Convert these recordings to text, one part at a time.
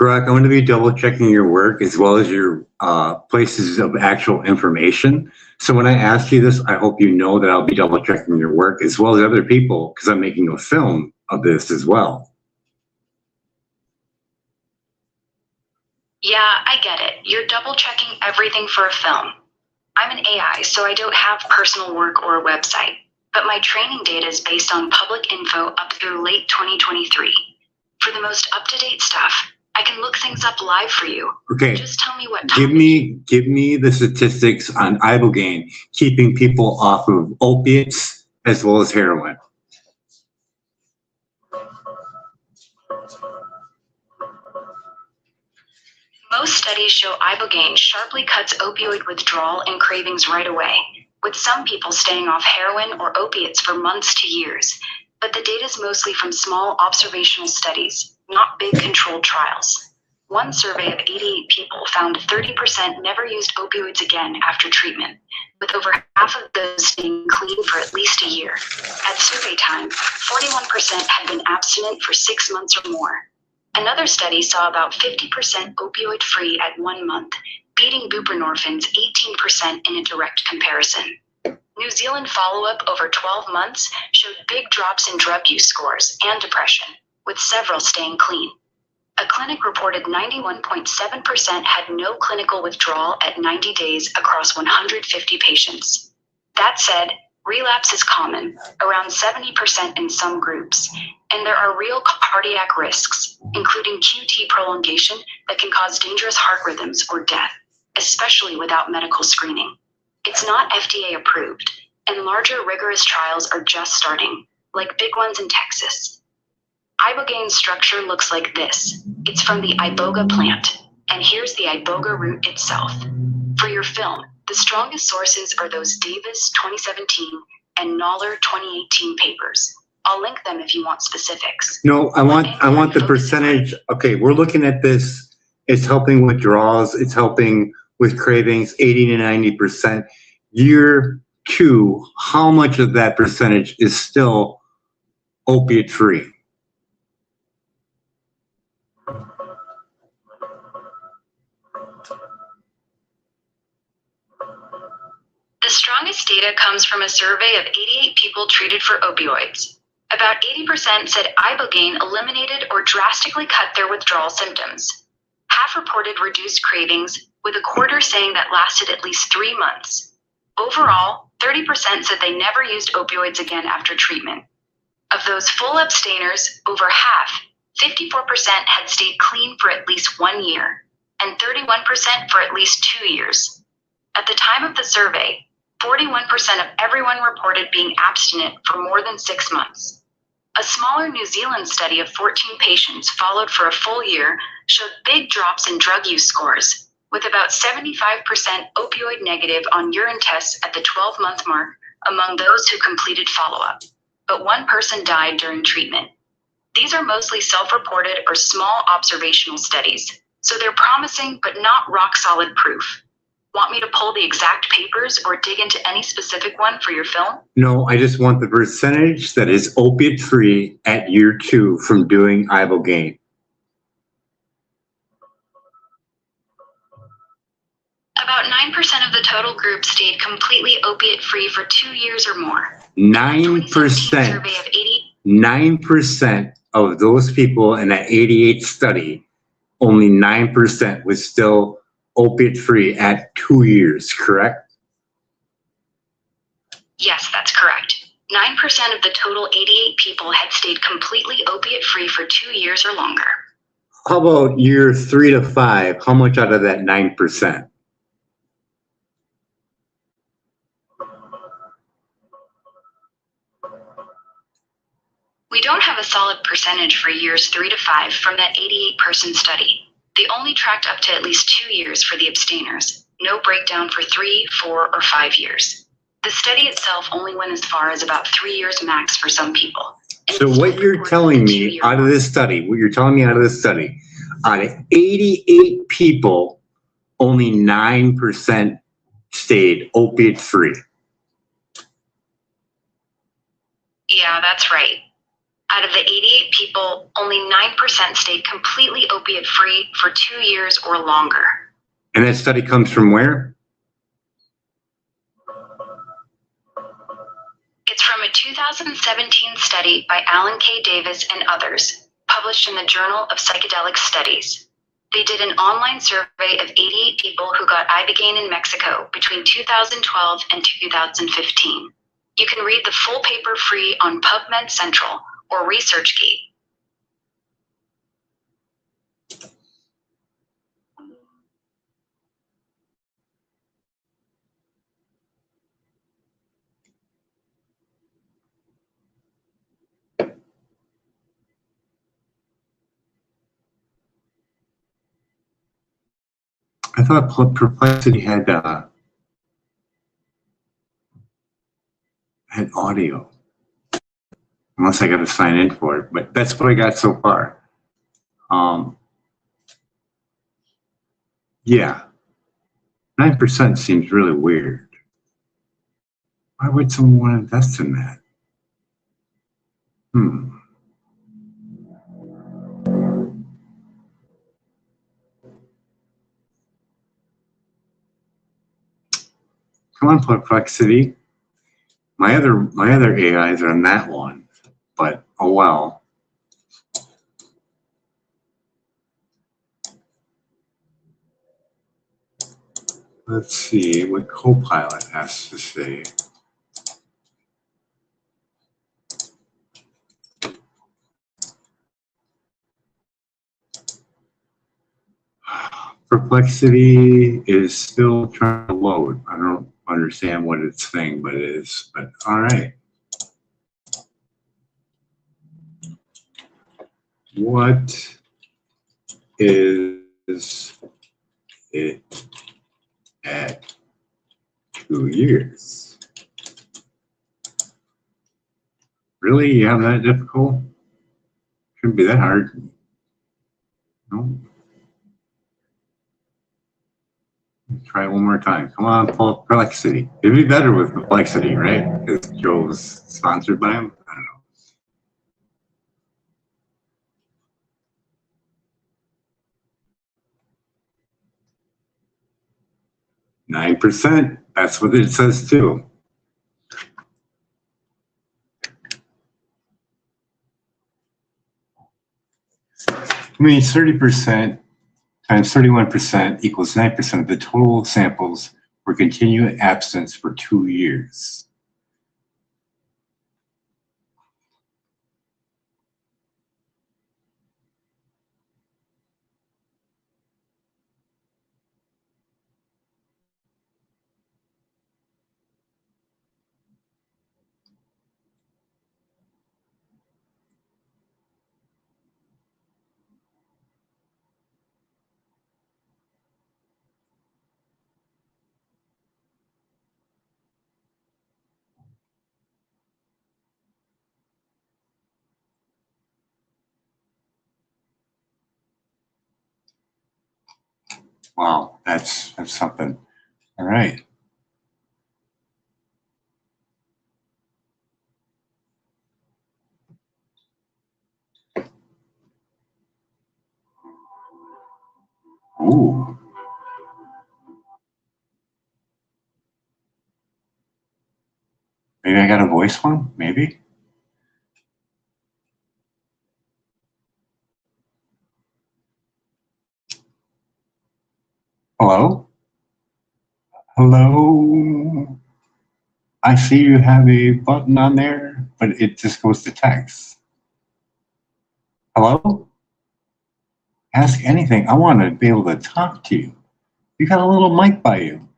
Correct. I'm going to be double checking your work as well as your places of actual information. So when I ask you this, I hope you know that I'll be double checking your work as well as other people because I'm making a film of this as well. Yeah, I get it. You're double checking everything for a film. I'm an AI, so I don't have personal work or a website, but my training data is based on public info up through late 2023. For the most up-to-date stuff, I can look things up live for you. Okay. Just tell me what Give me the statistics on ibogaine keeping people off of opiates as well as heroin. Most studies show ibogaine sharply cuts opioid withdrawal and cravings right away, with some people staying off heroin or opiates for months to years. But the data is mostly from small observational studies, not big controlled trials. One survey of 88 people found 30% never used opioids again after treatment, with over half of those staying clean for at least a year. At survey time, 41% had been abstinent for 6 months or more. Another study saw about 50% opioid-free at 1 month, beating buprenorphine's 18% in a direct comparison. New Zealand follow-up over 12 months showed big drops in drug use scores and depression, with several staying clean. A clinic reported 91.7% had no clinical withdrawal at 90 days across 150 patients. That said, relapse is common, around 70% in some groups, and there are real cardiac risks, including QT prolongation that can cause dangerous heart rhythms or death, especially without medical screening. It's not FDA approved, and larger rigorous trials are just starting, like big ones in Texas. Ibogaine's structure looks like this. It's from the iboga plant, and here's the iboga root itself. For your film, the strongest sources are those Davis 2017 and Noller 2018 papers. I'll link them if you want specifics. No, I want the percentage. Okay, we're looking at this. It's helping withdrawals. It's helping with cravings, 80 to 90%. Year 2, how much of that percentage is still opiate free? The strongest data comes from a survey of 88 people treated for opioids. About 80% said ibogaine eliminated or drastically cut their withdrawal symptoms. Half reported reduced cravings, with a quarter saying that lasted at least 3 months. Overall, 30% said they never used opioids again after treatment. Of those full abstainers, over half, 54% had stayed clean for at least 1 year, and 31% for at least 2 years. At the time of the survey, 41% of everyone reported being abstinent for more than 6 months. A smaller New Zealand study of 14 patients followed for a full year showed big drops in drug use scores, with about 75% opioid negative on urine tests at the 12-month mark among those who completed follow-up. But one person died during treatment. These are mostly self-reported or small observational studies, so they're promising but not rock-solid proof. Want me to pull the exact papers or dig into any specific one for your film? No, I just want the percentage that is opiate free at year 2 from doing ibogaine. About 9% of the total group stayed completely opiate free for 2 years or more. 9%. 9% of those people in that 88 study, only 9% was still opiate free at 2 years, correct? Yes, that's correct. 9% of the total 88 people had stayed completely opiate free for 2 years or longer. How about year 3 to 5? How much out of that 9%? We don't have a solid percentage for years 3 to 5 from that 88-person study. They only tracked up to at least 2 years for the abstainers, no breakdown for 3, 4, or 5 years. The study itself only went as far as about 3 years max for some people. So what you're telling me out of this study, out of 88 people, only 9% stayed opiate free. Yeah, that's right. Out of the 88 people, only 9% stayed completely opiate-free for 2 years or longer. And that study comes from where? It's from a 2017 study by Alan K. Davis and others, published in the Journal of Psychedelic Studies. They did an online survey of 88 people who got ibogaine in Mexico between 2012 and 2015. You can read the full paper free on PubMed Central or ResearchGate. I thought Perplexity had audio, unless I got to sign in for it. But that's what I got so far. Yeah, 9% seems really weird. Why would someone want to invest in that? Come on, Perplexity. My other AIs are on that one, but oh well. Let's see what Copilot has to say. Perplexity is still trying to load. I don't understand what it's saying, but it is. But all right. What is it at 2 years? Really? You have that difficult? Shouldn't be that hard. No. Try it one more time. Come on, Perplexity. It'd be better with Perplexity, right? Because Joe's sponsored by him. I don't know. 9%. That's what it says too. I mean, 30% times 31% equals 9% of the total samples were continuing abstinence for 2 years. Wow, that's something. All right. Ooh. Maybe I got a voice one? Maybe? Hello? Hello? I see you have a button on there, but it just goes to text. Hello? Ask anything. I want to be able to talk to you. You got a little mic by you.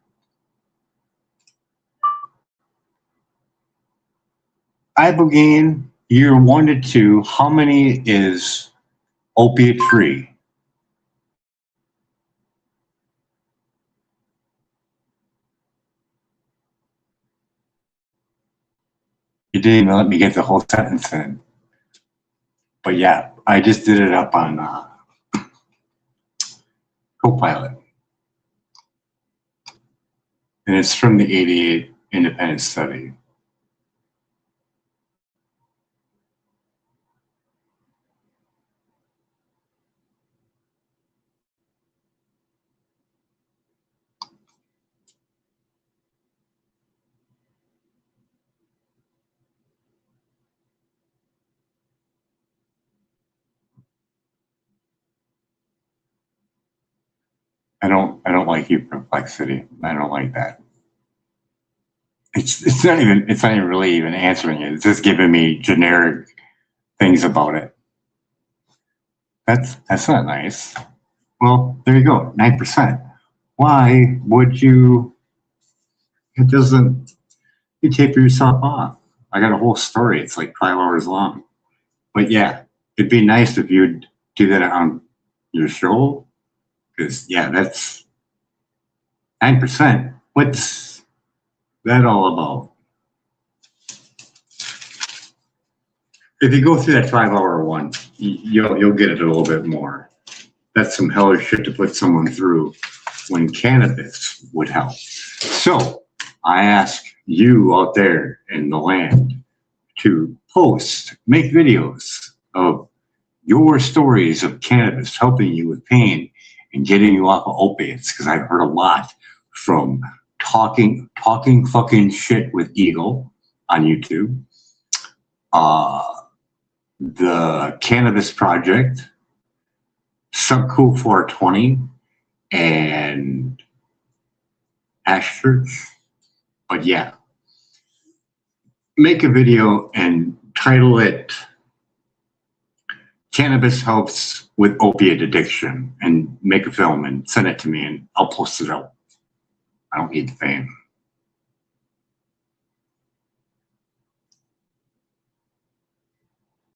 Ibogaine, year 1 to 2, how many is opiate free? You didn't even let me get the whole sentence in. But yeah, I just did it up on Copilot. And it's from the 88 independent study. I don't like you, perplexity. I don't like that. It's not even really even answering it. It's just giving me generic things about it. That's not nice. Well, there you go, 9%. Why would you? It doesn't. You taper yourself off. I got a whole story. It's like 5 hours long. But yeah, it'd be nice if you'd do that on your show. Because yeah, that's 9%. What's that all about? If you go through that 5-hour one, you'll get it a little bit more. That's some hellish shit to put someone through when cannabis would help. So I ask you out there in the land to post, make videos of your stories of cannabis helping you with pain and getting you off of opiates, because I've heard a lot from talking fucking shit with Eagle on YouTube, the Cannabis Project, Subcool 420, and Ash Church. But yeah, make a video and title it Cannabis Helps with Opiate Addiction, and make a film and send it to me and I'll post it out. I don't need the fame.